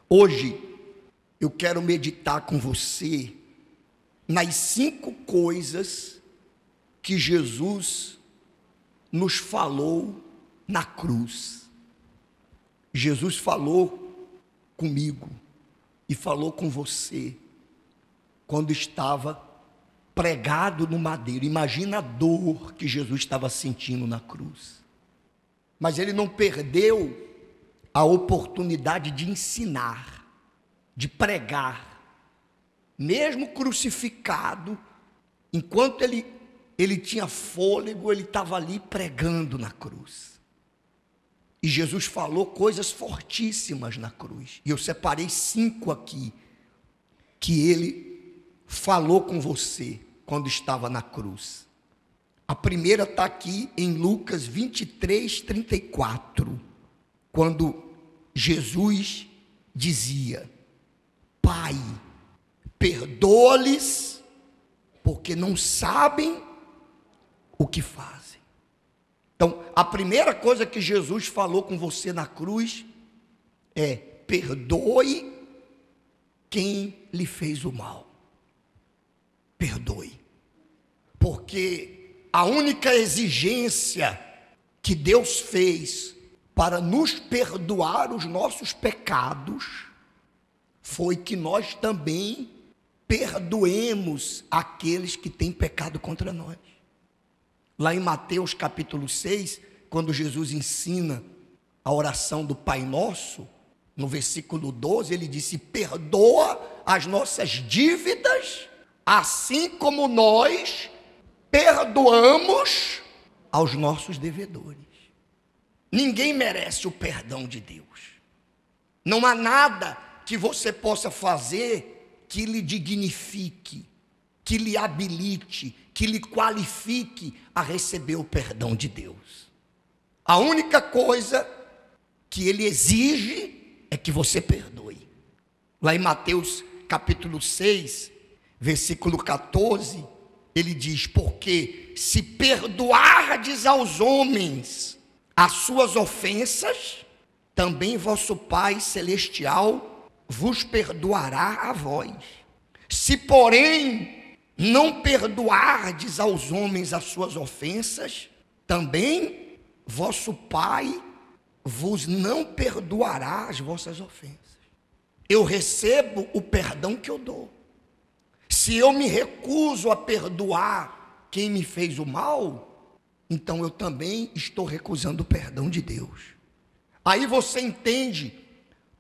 Hoje eu quero meditar com você nas 5 coisas que Jesus nos falou na cruz. Jesus falou comigo e falou com você quando estava pregado no madeiro. Imagina a dor que Jesus estava sentindo na cruz. Mas ele não perdeu a oportunidade de ensinar, de pregar, mesmo crucificado, enquanto ele tinha fôlego, ele estava ali pregando na cruz. E Jesus falou coisas fortíssimas na cruz. E eu separei 5 aqui, que ele falou com você quando estava na cruz. A primeira está aqui em Lucas 23, 34, quando Jesus dizia: Pai, perdoa-lhes, porque não sabem o que fazem. Então, a primeira coisa que Jesus falou com você na cruz é: perdoe quem lhe fez o mal. Perdoe. Porque a única exigência que Deus fez para nos perdoar os nossos pecados foi que nós também perdoemos aqueles que têm pecado contra nós. Lá em Mateus capítulo 6, quando Jesus ensina a oração do Pai Nosso, no versículo 12, ele disse: perdoa as nossas dívidas, assim como nós perdoamos aos nossos devedores. Ninguém merece o perdão de Deus. Não há nada que você possa fazer que lhe dignifique, que lhe habilite, que lhe qualifique a receber o perdão de Deus. A única coisa que ele exige é que você perdoe. Lá em Mateus capítulo 6, versículo 14, ele diz: porque se perdoardes aos homens as suas ofensas, também vosso Pai Celestial vos perdoará a vós. Se, porém, não perdoardes aos homens as suas ofensas, também vosso Pai vos não perdoará as vossas ofensas. Eu recebo o perdão que eu dou. Se eu me recuso a perdoar quem me fez o mal, então eu também estou recusando o perdão de Deus. Aí você entende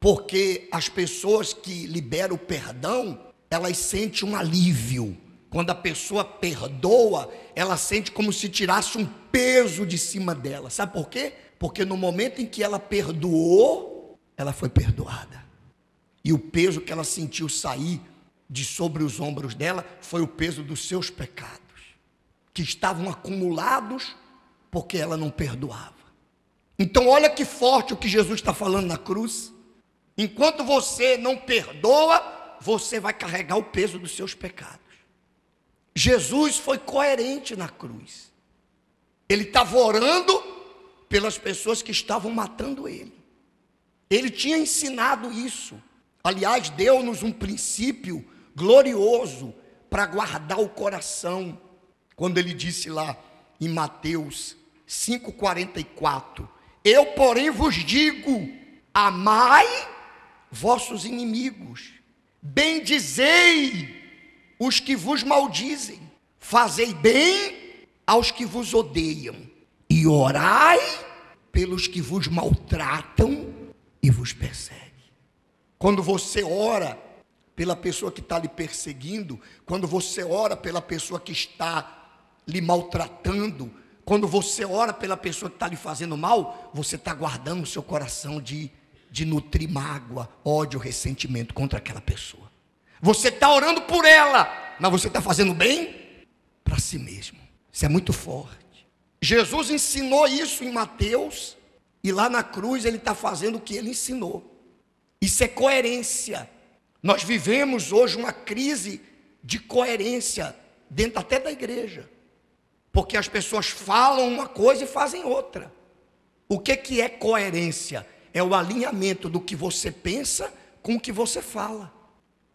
porque as pessoas que liberam o perdão, elas sentem um alívio. Quando a pessoa perdoa, ela sente como se tirasse um peso de cima dela. Sabe por quê? Porque no momento em que ela perdoou, ela foi perdoada. E o peso que ela sentiu sair de sobre os ombros dela foi o peso dos seus pecados, que estavam acumulados porque ela não perdoava. Então olha que forte o que Jesus está falando na cruz. Enquanto você não perdoa, você vai carregar o peso dos seus pecados. Jesus foi coerente na cruz. Ele estava orando pelas pessoas que estavam matando ele. Ele tinha ensinado isso. Aliás, deu-nos um princípio glorioso para guardar o coração. Quando ele disse lá em Mateus 5,44: eu, porém, vos digo, amai vossos inimigos, bendizei os que vos maldizem, fazei bem aos que vos odeiam, e orai pelos que vos maltratam e vos perseguem. Quando você ora pela pessoa que está lhe perseguindo, quando você ora pela pessoa que está lhe maltratando, quando você ora pela pessoa que está lhe fazendo mal, você está guardando o seu coração de nutrir mágoa, ódio, ressentimento contra aquela pessoa. Você está orando por ela, mas você está fazendo bem para si mesmo. Isso é muito forte. Jesus ensinou isso em Mateus, e lá na cruz ele está fazendo o que ele ensinou. Isso é coerência. Nós vivemos hoje uma crise de coerência dentro até da igreja, porque as pessoas falam uma coisa e fazem outra. O que é coerência? É o alinhamento do que você pensa com o que você fala,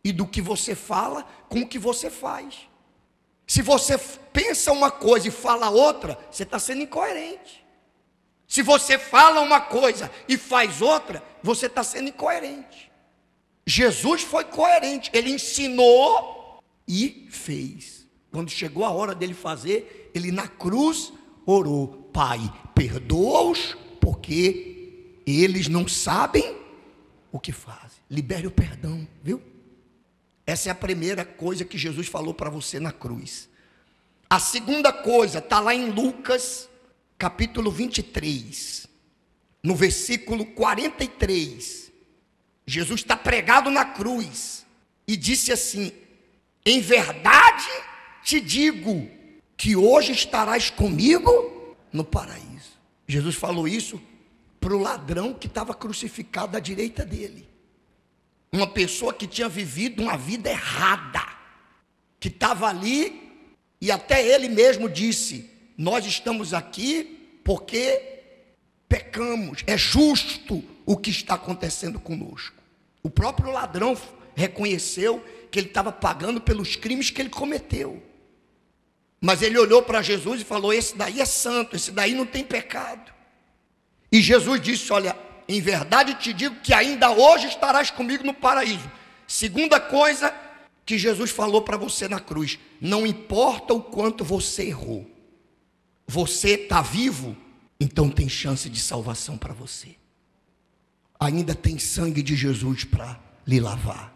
e do que você fala com o que você faz. Se você pensa uma coisa e fala outra, você está sendo incoerente. Se você fala uma coisa e faz outra, você está sendo incoerente. Jesus foi coerente, ele ensinou e fez. Quando chegou a hora dele fazer, ele na cruz orou: Pai, perdoa-os, porque eles não sabem o que fazem. Libere o perdão, viu? Essa é a primeira coisa que Jesus falou para você na cruz. A segunda coisa está lá em Lucas, capítulo 23, no versículo 43. Jesus está pregado na cruz e disse assim: em verdade te digo que hoje estarás comigo no paraíso. Jesus falou isso para o ladrão que estava crucificado à direita dele. Uma pessoa que tinha vivido uma vida errada, que estava ali, e até ele mesmo disse: nós estamos aqui porque pecamos, é justo o que está acontecendo conosco. O próprio ladrão reconheceu que ele estava pagando pelos crimes que ele cometeu. Mas ele olhou para Jesus e falou: esse daí é santo, esse daí não tem pecado. E Jesus disse: olha, em verdade te digo que ainda hoje estarás comigo no paraíso. Segunda coisa que Jesus falou para você na cruz: não importa o quanto você errou, você está vivo, então tem chance de salvação para você. Ainda tem sangue de Jesus para lhe lavar,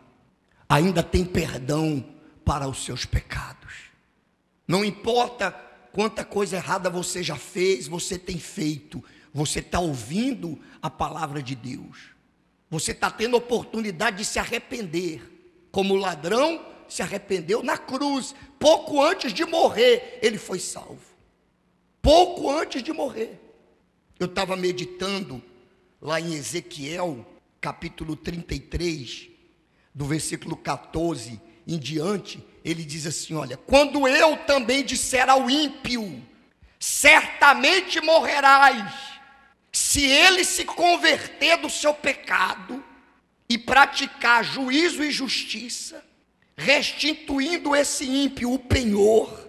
ainda tem perdão para os seus pecados. Não importa quanta coisa errada você já fez, você tem feito, você está ouvindo a palavra de Deus, você está tendo oportunidade de se arrepender, como o ladrão se arrependeu na cruz. Pouco antes de morrer, ele foi salvo. Pouco antes de morrer. Eu estava meditando lá em Ezequiel, capítulo 33, do versículo 14 em diante. Ele diz assim: olha, quando eu também disser ao ímpio, certamente morrerás, se ele se converter do seu pecado e praticar juízo e justiça, restituindo esse ímpio o penhor,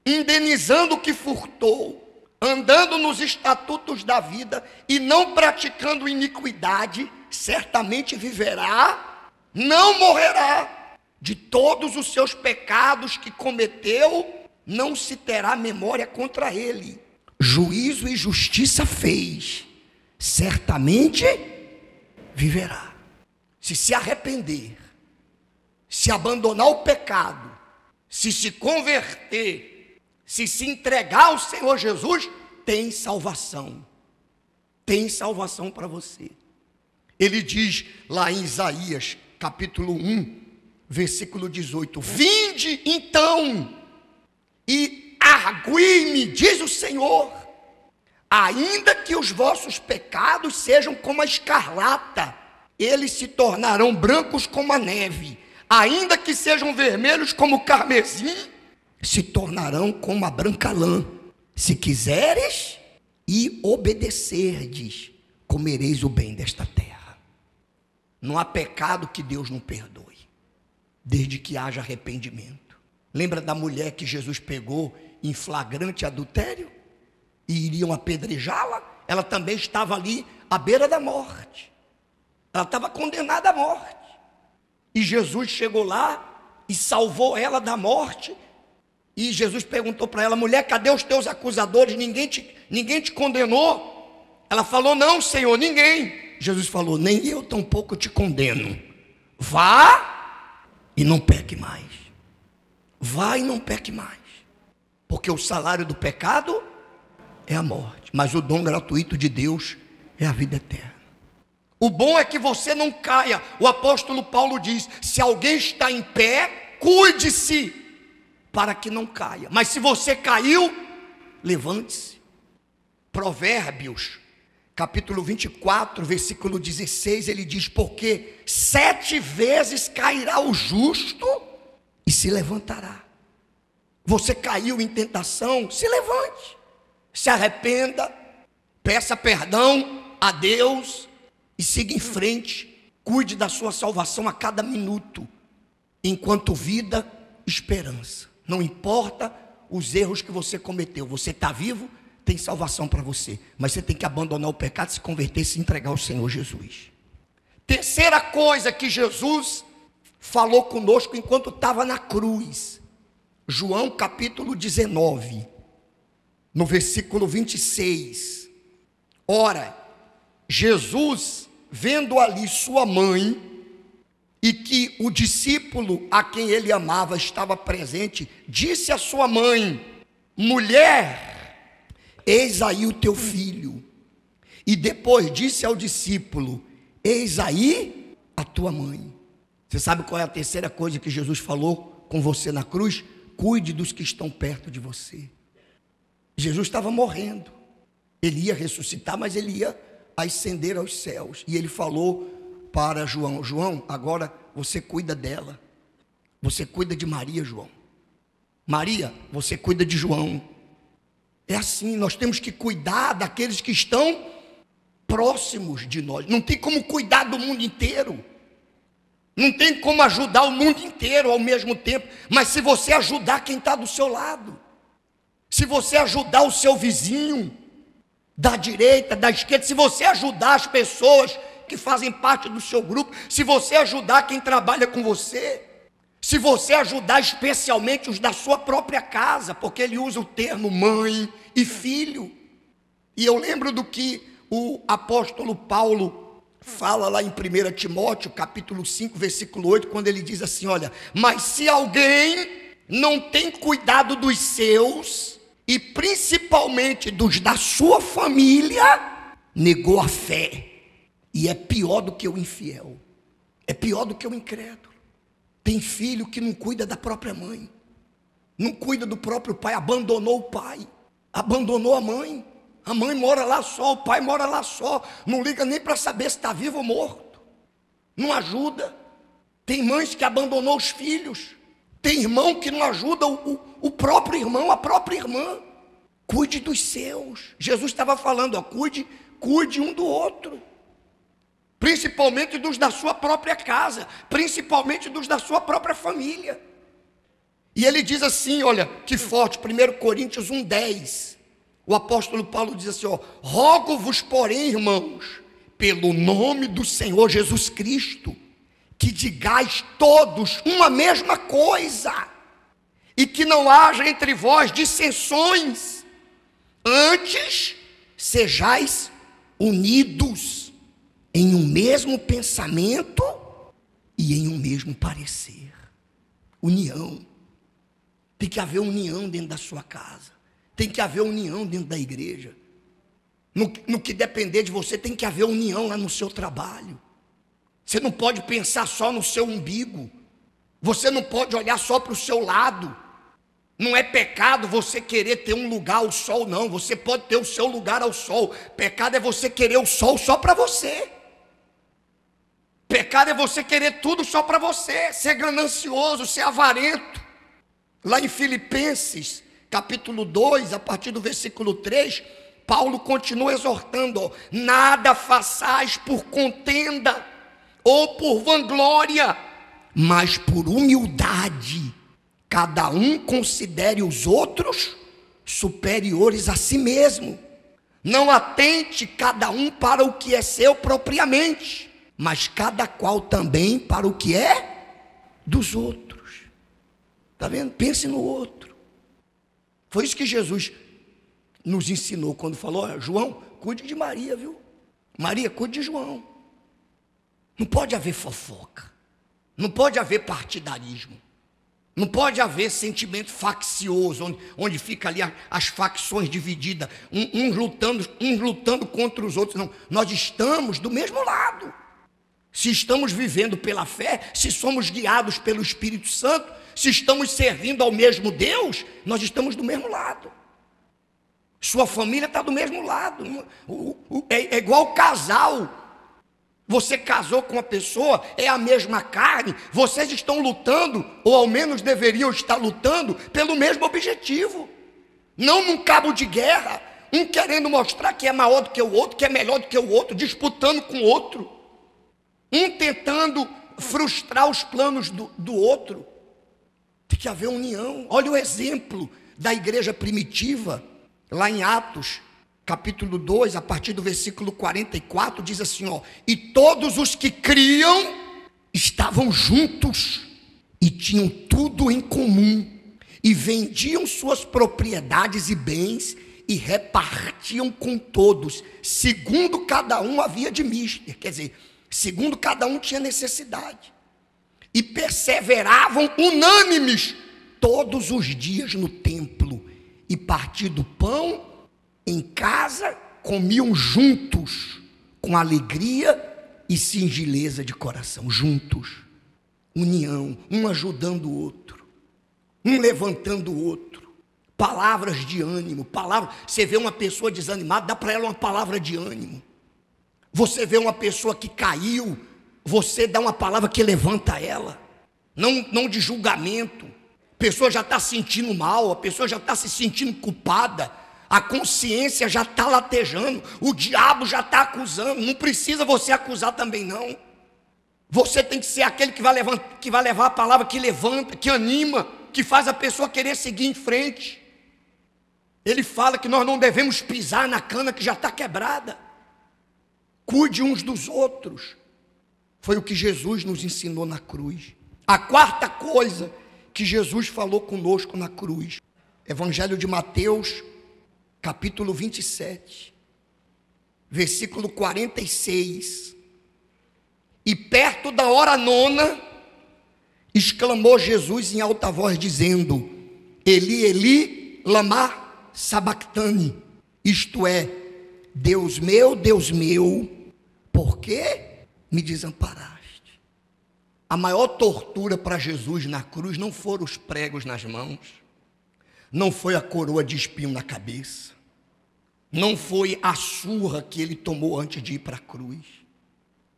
indenizando o que furtou, andando nos estatutos da vida e não praticando iniquidade, certamente viverá, não morrerá. De todos os seus pecados que cometeu, não se terá memória contra ele. Juízo e justiça fez, certamente viverá. Se arrepender, se abandonar o pecado, se converter, se entregar ao Senhor Jesus, tem salvação. Tem salvação para você. Ele diz lá em Isaías, capítulo 1, versículo 18: vinde então e argui-me, diz o Senhor, ainda que os vossos pecados sejam como a escarlata, eles se tornarão brancos como a neve, ainda que sejam vermelhos como o carmesim, se tornarão como a branca lã. Se quiseres e obedecerdes, comereis o bem desta terra. Não há pecado que Deus não perdoe, desde que haja arrependimento. Lembra da mulher que Jesus pegou em flagrante adultério e iriam apedrejá-la? Ela também estava ali à beira da morte. Ela estava condenada à morte. E Jesus chegou lá e salvou ela da morte. E Jesus perguntou para ela: mulher, cadê os teus acusadores? Ninguém te condenou? Ela falou: não, Senhor, ninguém. Jesus falou: nem eu tampouco te condeno. Vá e não peque mais. Vá e não peque mais. Porque o salário do pecado é a morte, mas o dom gratuito de Deus é a vida eterna. O bom é que você não caia. O apóstolo Paulo diz: se alguém está em pé, cuide-se para que não caia. Mas se você caiu, levante-se. Provérbios, capítulo 24, versículo 16, ele diz: porque 7 vezes cairá o justo e se levantará. Você caiu em tentação, se levante, se arrependa, peça perdão a Deus e siga em frente. Cuide da sua salvação a cada minuto. Enquanto vida, esperança. Não importa os erros que você cometeu. Você está vivo, tem salvação para você. Mas você tem que abandonar o pecado, se converter e se entregar ao Senhor Jesus. Terceira coisa que Jesus falou conosco enquanto estava na cruz. João capítulo 19, no versículo 26. Ora, Jesus, vendo ali sua mãe, e que o discípulo a quem ele amava estava presente, disse à sua mãe: mulher, eis aí o teu filho. E depois disse ao discípulo: eis aí a tua mãe. Você sabe qual é a terceira coisa que Jesus falou com você na cruz? Cuide dos que estão perto de você. Jesus estava morrendo. Ele ia ressuscitar, mas ele ia ascender aos céus. E ele falou para João: João, agora você cuida dela. Você cuida de Maria, João. Maria, você cuida de João. É assim, nós temos que cuidar daqueles que estão próximos de nós. Não tem como cuidar do mundo inteiro. Não tem como ajudar o mundo inteiro ao mesmo tempo. Mas se você ajudar quem está do seu lado, se você ajudar o seu vizinho, da direita, da esquerda, se você ajudar as pessoas que fazem parte do seu grupo, se você ajudar quem trabalha com você, se você ajudar especialmente os da sua própria casa, porque ele usa o termo mãe e filho. E eu lembro do que o apóstolo Paulo fala lá em 1 Timóteo, capítulo 5, versículo 8, quando ele diz assim: olha, mas se alguém não tem cuidado dos seus, e principalmente dos da sua família, negou a fé. E é pior do que o infiel, é pior do que o incrédulo. Tem filho que não cuida da própria mãe, não cuida do próprio pai, abandonou o pai, abandonou a mãe mora lá só, o pai mora lá só, não liga nem para saber se está vivo ou morto, não ajuda. Tem mães que abandonou os filhos, tem irmão que não ajuda o próprio irmão, a própria irmã. Cuide dos seus. Jesus estava falando, ó, cuide um do outro. Principalmente dos da sua própria casa, principalmente dos da sua própria família. E ele diz assim, olha, que forte, 1 Coríntios 1,10. O apóstolo Paulo diz assim, ó: rogo-vos, porém, irmãos, pelo nome do Senhor Jesus Cristo, que digais todos uma mesma coisa, e que não haja entre vós dissensões, antes sejais unidos em um mesmo pensamento e em um mesmo parecer. União. Tem que haver união dentro da sua casa, tem que haver união dentro da igreja. No que depender de você, tem que haver união lá no seu trabalho. Você não pode pensar só no seu umbigo, você não pode olhar só para o seu lado. Não é pecado você querer ter um lugar ao sol, não. Você pode ter o seu lugar ao sol. Pecado é você querer o sol só para você. Pecado é você querer tudo só para você, ser ganancioso, ser avarento. Lá em Filipenses, capítulo 2, a partir do versículo 3, Paulo continua exortando, ó: nada façais por contenda ou por vanglória, mas por humildade, cada um considere os outros superiores a si mesmo. Não atente cada um para o que é seu propriamente, mas cada qual também para o que é dos outros. Está vendo? Pense no outro. Foi isso que Jesus nos ensinou quando falou: João, cuide de Maria, viu? Maria, cuide de João. Não pode haver fofoca, não pode haver partidarismo, não pode haver sentimento faccioso, onde fica ali as facções divididas, uns lutando contra os outros. Não, nós estamos do mesmo lado. Se estamos vivendo pela fé, se somos guiados pelo Espírito Santo, se estamos servindo ao mesmo Deus, nós estamos do mesmo lado. Sua família está do mesmo lado. É igual casal. Você casou com uma pessoa, é a mesma carne, vocês estão lutando, ou ao menos deveriam estar lutando, pelo mesmo objetivo. Não num cabo de guerra, um querendo mostrar que é maior do que o outro, que é melhor do que o outro, disputando com o outro. um tentando frustrar os planos do outro. Tem que haver união. Olha o exemplo da igreja primitiva, lá em Atos, capítulo 2, a partir do versículo 44, diz assim, ó: e todos os que criam estavam juntos e tinham tudo em comum, e vendiam suas propriedades e bens e repartiam com todos, segundo cada um havia de mister, quer dizer, segundo cada um tinha necessidade, e perseveravam unânimes todos os dias no templo, e partindo pão em casa, comiam juntos, com alegria e singeleza de coração, juntos, união, um ajudando o outro, um levantando o outro, palavras de ânimo, você vê uma pessoa desanimada, dá para ela uma palavra de ânimo. Você vê uma pessoa que caiu, você dá uma palavra que levanta ela, não de julgamento. A pessoa já está se sentindo mal, a pessoa já está se sentindo culpada, a consciência já está latejando, o diabo já está acusando. Não precisa você acusar também não. Você tem que ser aquele que vai levar a palavra que levanta, que anima, que faz a pessoa querer seguir em frente. Ele fala que nós não devemos pisar na cana que já está quebrada. Cuide uns dos outros. Foi o que Jesus nos ensinou na cruz. A quarta coisa que Jesus falou conosco na cruz, Evangelho de Mateus, capítulo 27, versículo 46. E perto da hora nona, exclamou Jesus em alta voz, dizendo: Eli, Eli, lama sabactani, isto é, Deus meu, por que me desamparaste? A maior tortura para Jesus na cruz não foram os pregos nas mãos, não foi a coroa de espinho na cabeça, não foi a surra que ele tomou antes de ir para a cruz.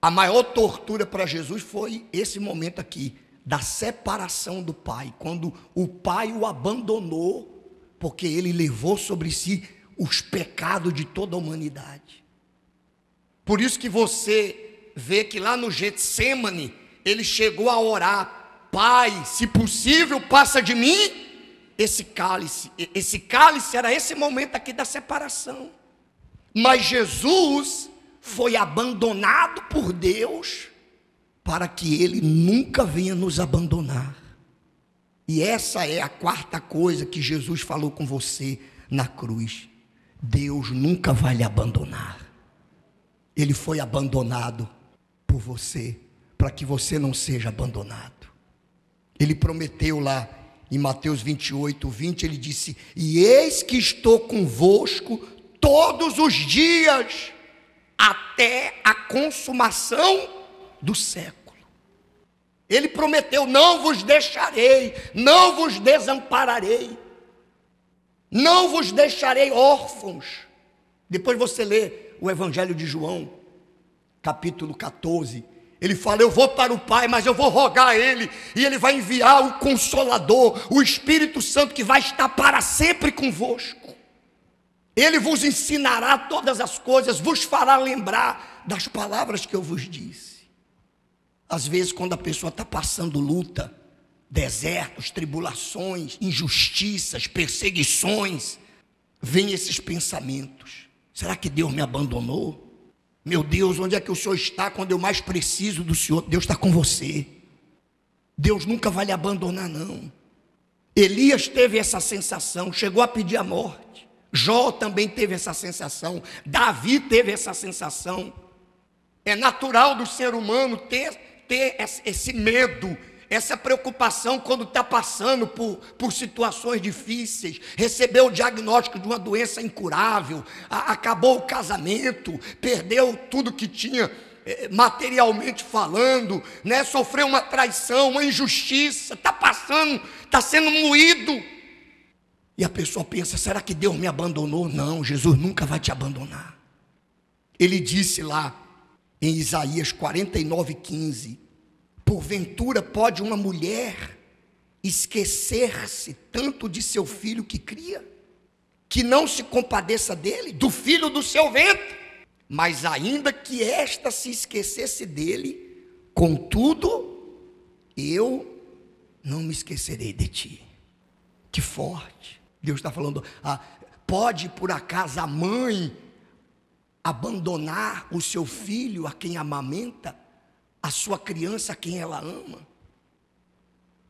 A maior tortura para Jesus foi esse momento aqui, da separação do Pai, quando o Pai o abandonou, porque ele levou sobre si os pecados de toda a humanidade. Por isso que você vê que lá no Getsêmani, ele chegou a orar: Pai, se possível, passa de mim esse cálice. Esse cálice era esse momento aqui da separação. Mas Jesus foi abandonado por Deus para que ele nunca venha nos abandonar. E essa é a quarta coisa que Jesus falou com você na cruz: Deus nunca vai lhe abandonar. Ele foi abandonado por você, para que você não seja abandonado. Ele prometeu lá em Mateus 28, 20, ele disse: e eis que estou convosco todos os dias, até a consumação do século. Ele prometeu: não vos deixarei, não vos desampararei, não vos deixarei órfãos. Depois você lê o Evangelho de João, capítulo 14, ele fala: eu vou para o Pai, mas eu vou rogar a Ele, e Ele vai enviar o Consolador, o Espírito Santo, que vai estar para sempre convosco. Ele vos ensinará todas as coisas, vos fará lembrar das palavras que eu vos disse. Às vezes, quando a pessoa está passando luta, desertos, tribulações, injustiças, perseguições, vem esses pensamentos: será que Deus me abandonou? Meu Deus, onde é que o Senhor está quando eu mais preciso do Senhor? Deus está com você. Deus nunca vai lhe abandonar, não. Elias teve essa sensação, chegou a pedir a morte. Jó também teve essa sensação. Davi teve essa sensação. É natural do ser humano ter esse medo, essa preocupação quando está passando por situações difíceis, recebeu o diagnóstico de uma doença incurável, acabou o casamento, perdeu tudo que tinha materialmente falando, né? Sofreu uma traição, uma injustiça, está passando, está sendo moído. E a pessoa pensa: será que Deus me abandonou? Não, Jesus nunca vai te abandonar. Ele disse lá em Isaías 49:15: porventura pode uma mulher esquecer-se tanto de seu filho que cria, que não se compadeça dele, do filho do seu ventre? Mas ainda que esta se esquecesse dele, contudo, eu não me esquecerei de ti. Que forte. Deus está falando, pode por acaso a mãe abandonar o seu filho a quem amamenta, a sua criança a quem ela ama?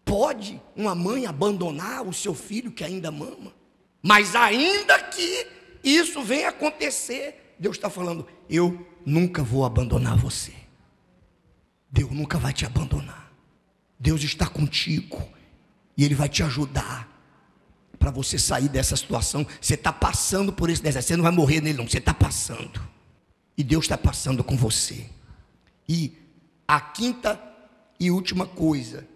Pode uma mãe abandonar o seu filho que ainda mama? Mas ainda que isso venha acontecer, Deus está falando, eu nunca vou abandonar você. Deus nunca vai te abandonar. Deus está contigo e Ele vai te ajudar para você sair dessa situação. Você está passando por esse deserto, você não vai morrer nele não, você está passando. E Deus está passando com você. E a quinta e última coisa,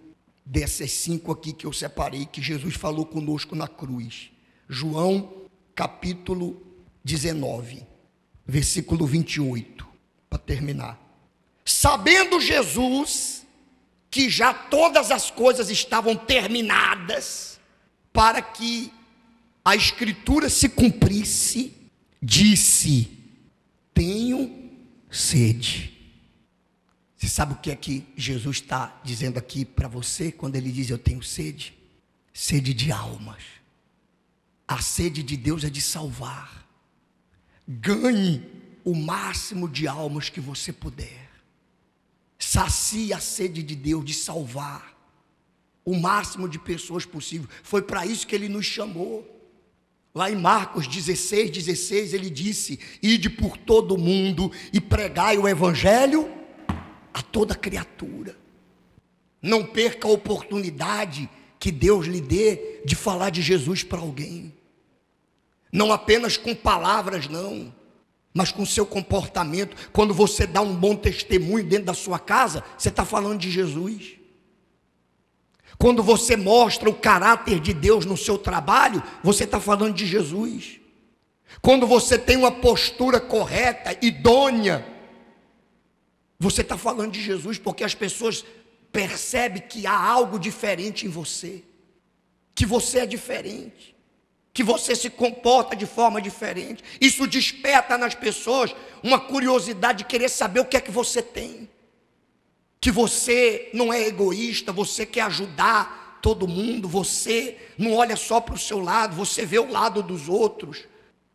dessas 5 aqui que eu separei, que Jesus falou conosco na cruz. João capítulo 19, versículo 28, para terminar. Sabendo Jesus que já todas as coisas estavam terminadas, para que a escritura se cumprisse, disse: tenho sede. Você sabe o que é que Jesus está dizendo aqui para você quando Ele diz eu tenho sede? Sede de almas. A sede de Deus é de salvar. Ganhe o máximo de almas que você puder. Sacie a sede de Deus de salvar o máximo de pessoas possível. Foi para isso que Ele nos chamou. Lá em Marcos 16, Ele disse: ide por todo o mundo e pregai o evangelho a toda criatura. Não perca a oportunidade que Deus lhe dê de falar de Jesus para alguém. Não apenas com palavras não, mas com seu comportamento. Quando você dá um bom testemunho dentro da sua casa, você está falando de Jesus. Quando você mostra o caráter de Deus no seu trabalho, você está falando de Jesus. Quando você tem uma postura correta, idônea, você está falando de Jesus, porque as pessoas percebem que há algo diferente em você, que você é diferente, que você se comporta de forma diferente. Isso desperta nas pessoas uma curiosidade de querer saber o que é que você tem. Que você não é egoísta, você quer ajudar todo mundo, você não olha só para o seu lado, você vê o lado dos outros.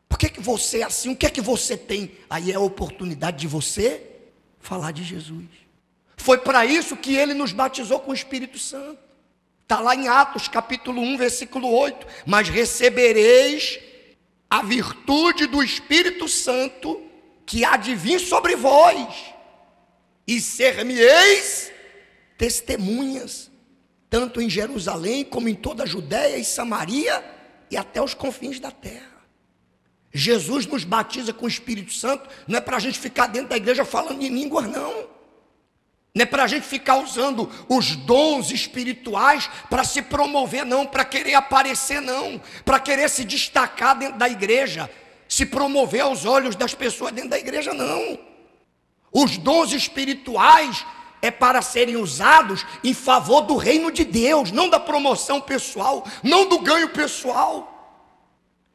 Por que você é assim? O que é que você tem? Aí é a oportunidade de você falar de Jesus. Foi para isso que Ele nos batizou com o Espírito Santo. Está lá em Atos capítulo 1, versículo 8. Mas recebereis a virtude do Espírito Santo que há de vir sobre vós, e ser-me-eis testemunhas, tanto em Jerusalém, como em toda a Judéia e Samaria, e até os confins da terra. Jesus nos batiza com o Espírito Santo, não é para a gente ficar dentro da igreja falando em línguas, não. Não é para a gente ficar usando os dons espirituais para se promover, não, para querer aparecer, não, para querer se destacar dentro da igreja, se promover aos olhos das pessoas dentro da igreja, não. Os dons espirituais é para serem usados em favor do reino de Deus, não da promoção pessoal, não do ganho pessoal.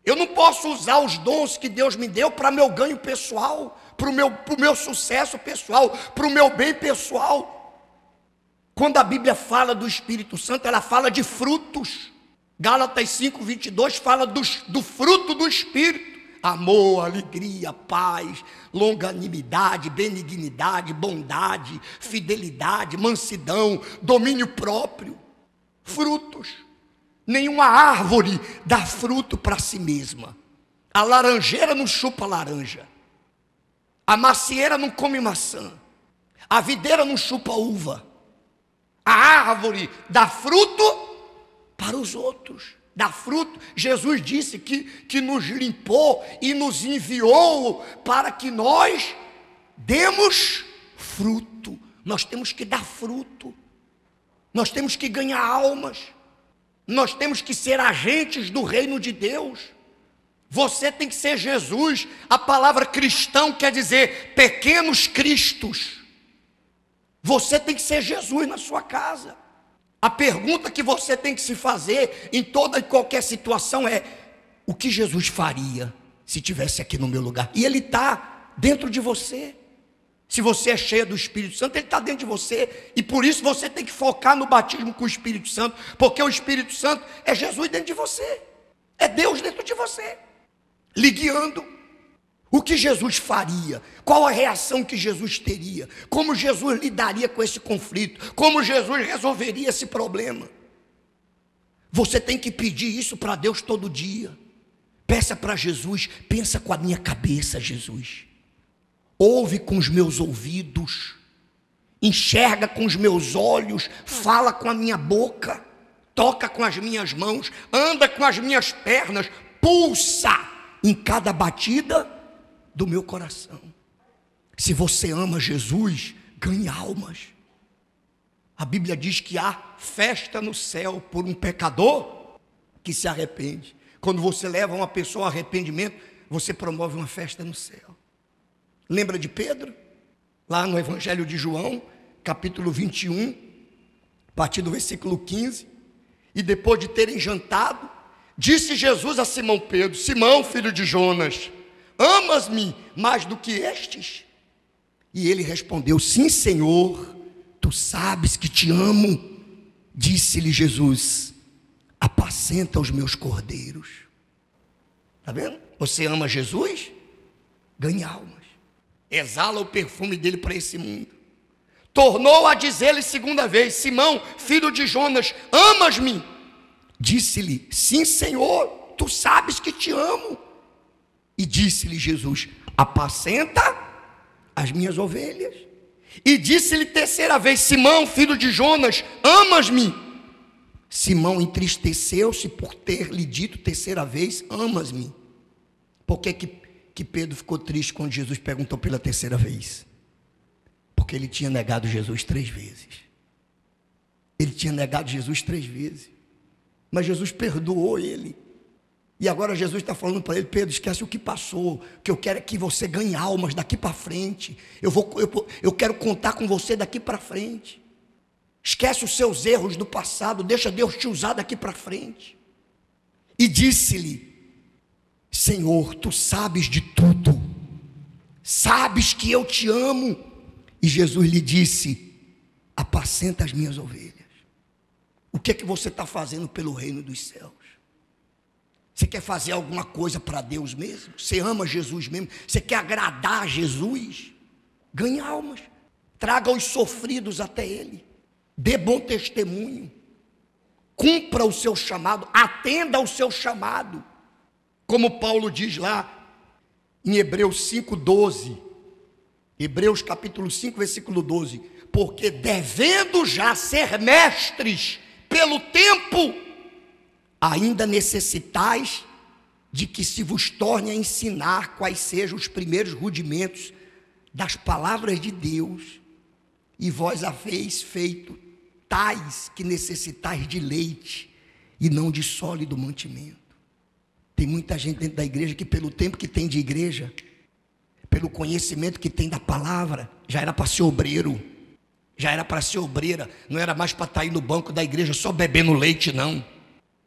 Eu não posso usar os dons que Deus me deu para meu ganho pessoal, para o meu sucesso pessoal, para o meu bem pessoal. Quando a Bíblia fala do Espírito Santo, ela fala de frutos. Gálatas 5:22 fala do fruto do Espírito. Amor, alegria, paz, longanimidade, benignidade, bondade, fidelidade, mansidão, domínio próprio. Frutos. Nenhuma árvore dá fruto para si mesma. A laranjeira não chupa laranja. A macieira não come maçã. A videira não chupa uva. A árvore dá fruto para os outros. Dá fruto. Jesus disse que nos limpou e nos enviou para que nós demos fruto. Nós temos que dar fruto. Nós temos que ganhar almas. Nós temos que ser agentes do reino de Deus. Você tem que ser Jesus. A palavra cristão quer dizer pequenos cristos. Você tem que ser Jesus na sua casa. A pergunta que você tem que se fazer em toda e qualquer situação é: o que Jesus faria se estivesse aqui no meu lugar? E Ele está dentro de você. Se você é cheia do Espírito Santo, ele está dentro de você. E por isso você tem que focar no batismo com o Espírito Santo. Porque o Espírito Santo é Jesus dentro de você. É Deus dentro de você. Lhe guiando. O que Jesus faria? Qual a reação que Jesus teria? Como Jesus lidaria com esse conflito? Como Jesus resolveria esse problema? Você tem que pedir isso para Deus todo dia. Peça para Jesus, pensa com a minha cabeça, Jesus. Ouve com os meus ouvidos, enxerga com os meus olhos, fala com a minha boca, toca com as minhas mãos, anda com as minhas pernas, pulsa em cada batida do meu coração. Se você ama Jesus, ganhe almas. A Bíblia diz que há festa no céu por um pecador que se arrepende. Quando você leva uma pessoa ao arrependimento, você promove uma festa no céu. Lembra de Pedro? Lá no Evangelho de João, capítulo 21, a partir do versículo 15. E depois de terem jantado, disse Jesus a Simão Pedro: Simão, filho de Jonas, amas-me mais do que estes? E ele respondeu: sim, Senhor, tu sabes que te amo. Disse-lhe Jesus: apacenta os meus cordeiros. Está vendo? Você ama Jesus? Ganhe almas. Exala o perfume dele para esse mundo. Tornou a dizer-lhe segunda vez: Simão, filho de Jonas, amas-me? Disse-lhe: sim, Senhor, tu sabes que te amo. E disse-lhe Jesus: apacenta as minhas ovelhas. E disse-lhe terceira vez: Simão, filho de Jonas, amas-me? Simão entristeceu-se por ter lhe dito terceira vez: amas-me? Por que Pedro ficou triste quando Jesus perguntou pela terceira vez? Porque ele tinha negado Jesus 3 vezes. Ele tinha negado Jesus 3 vezes. Mas Jesus perdoou ele. E agora Jesus está falando para ele: Pedro, esquece o que passou. O que eu quero é que você ganhe almas daqui para frente. Eu quero contar com você daqui para frente. Esquece os seus erros do passado. Deixa Deus te usar daqui para frente. E disse-lhe: Senhor, tu sabes de tudo. Sabes que eu te amo. E Jesus lhe disse: apacenta as minhas ovelhas. O que é que você está fazendo pelo reino dos céus? Você quer fazer alguma coisa para Deus mesmo? Você ama Jesus mesmo? Você quer agradar a Jesus? Ganhe almas. Traga os sofridos até Ele. Dê bom testemunho. Cumpra o seu chamado. Atenda ao seu chamado. Como Paulo diz lá em Hebreus 5:12. Hebreus capítulo 5, versículo 12. Porque devendo já ser mestres pelo tempo, ainda necessitais de que se vos torne a ensinar quais sejam os primeiros rudimentos das palavras de Deus, e vós haveis feito tais que necessitais de leite e não de sólido mantimento. Tem muita gente dentro da igreja que, pelo tempo que tem de igreja, pelo conhecimento que tem da palavra, já era para ser obreiro, já era para ser obreira, não era mais para estar aí no banco da igreja só bebendo leite, não.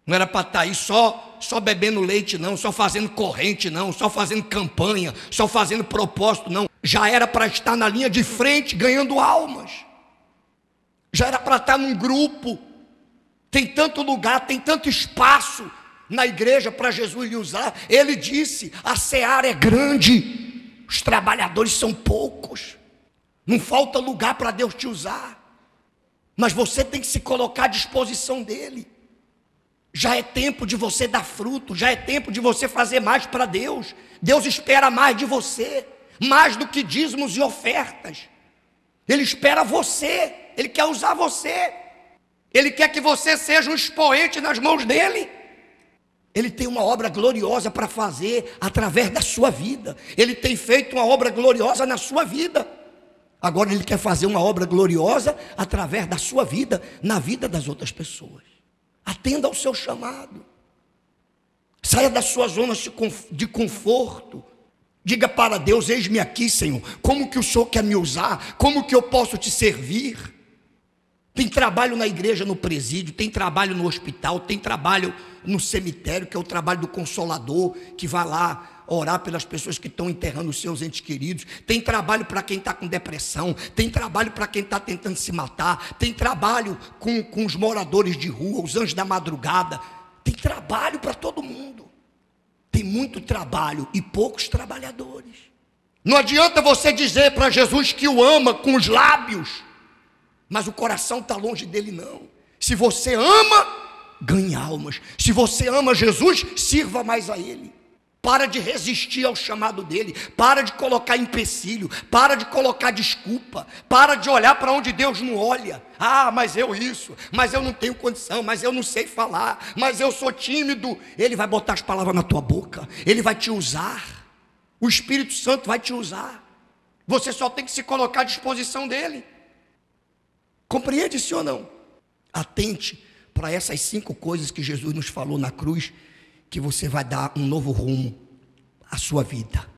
Não era para estar aí só bebendo leite, não, só fazendo corrente, não, só fazendo campanha, só fazendo propósito, não. Já era para estar na linha de frente, ganhando almas. Já era para estar num grupo. Tem tanto lugar, tem tanto espaço na igreja para Jesus lhe usar. Ele disse: a seara é grande, os trabalhadores são poucos. Não falta lugar para Deus te usar. Mas você tem que se colocar à disposição dele. Já é tempo de você dar fruto, já é tempo de você fazer mais para Deus. Deus espera mais de você, mais do que dízimos e ofertas. Ele espera você, Ele quer usar você. Ele quer que você seja um expoente nas mãos dEle. Ele tem uma obra gloriosa para fazer através da sua vida. Ele tem feito uma obra gloriosa na sua vida. Agora Ele quer fazer uma obra gloriosa através da sua vida, na vida das outras pessoas. Atenda ao seu chamado. Saia da sua zona de conforto. Diga para Deus: eis-me aqui, Senhor. Como que o Senhor quer me usar? Como que eu posso te servir? Tem trabalho na igreja, no presídio, tem trabalho no hospital, tem trabalho no cemitério, que é o trabalho do consolador, que vai lá orar pelas pessoas que estão enterrando os seus entes queridos. Tem trabalho para quem está com depressão, tem trabalho para quem está tentando se matar, tem trabalho com os moradores de rua, os anjos da madrugada. Tem trabalho para todo mundo. Tem muito trabalho e poucos trabalhadores. Não adianta você dizer para Jesus que o ama com os lábios, mas o coração está longe dele, não. Se você ama, ganhe almas. Se você ama Jesus, sirva mais a ele. Para de resistir ao chamado dele. Para de colocar empecilho. Para de colocar desculpa. Para de olhar para onde Deus não olha. Ah, mas eu isso. Mas eu não tenho condição. Mas eu não sei falar. Mas eu sou tímido. Ele vai botar as palavras na tua boca. Ele vai te usar. O Espírito Santo vai te usar. Você só tem que se colocar à disposição dele. Compreende isso ou não? Atente para essas 5 coisas que Jesus nos falou na cruz, que você vai dar um novo rumo à sua vida.